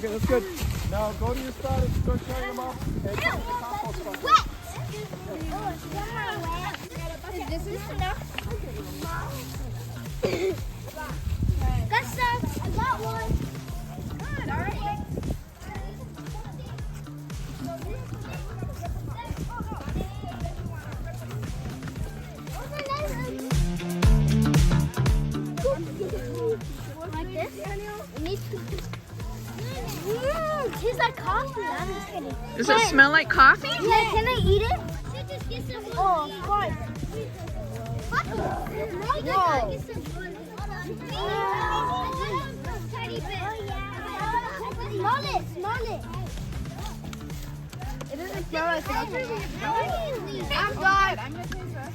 Okay, that's good. Now go to your spot and start carrying them off. And put them in the compost bucket. Wet! Is this enough? Got some. I got one. Good, alright. Like this? It needs to. Tastes like coffee. I'm just kidding. Does it smell like coffee? Yeah, can I eat it? Oh, of course. Whoa. Smell it, smell it. It doesn't smell like coffee. I'm done. I'm gonna taste this.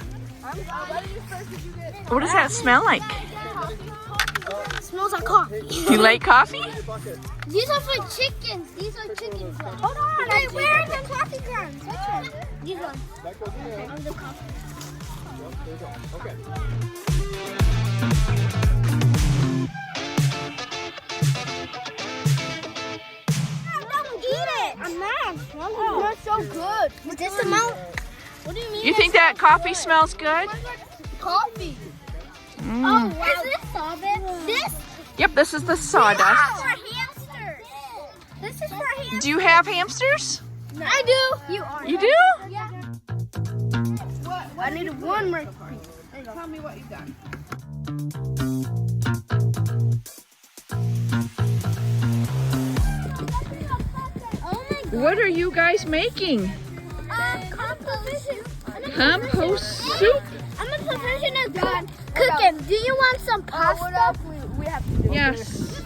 I'm done. What did you first did you get? What does that smell like? It smells like coffee. Do you like coffee? These are for chickens. These are chickens. Hold on. Wait, where are the coffee grounds? Which one? These ones. That goes in there. Of the coffee. There you go. Okay. Eat it. I'm not. Oh, it's so good. Is this amount? What do you mean? You think that coffee smells good? Coffee. Mm. Oh, wow. Is this sawdust? This? Yep, this is the sawdust. This is for hamsters. This is for hamsters. Do you have hamsters? No. I do. You are. You do? Yeah. I need one more piece. Tell me what you've done. Oh my God. What are you guys making? Compost soup. Compost soup? I'm a professional done cooking. Do you want some pasta? What else we have to do? Yes.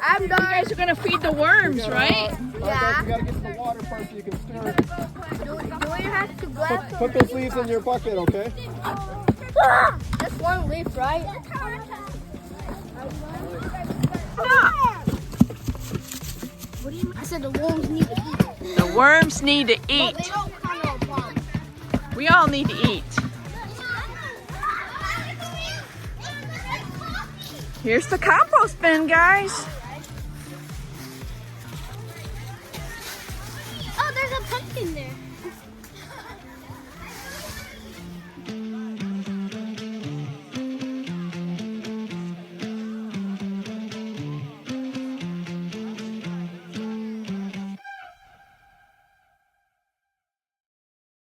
I'm You done. guys are gonna feed the worms, right? All right, guys, you gotta get to the water first so you can stir it. Do we have to grab Put those leaves in your bucket, okay? Just one leaf, right? What do you mean? I said the worms need to eat. The worms need to But eat. they don't come out bomb. We all need to eat. Here's the compost bin, guys.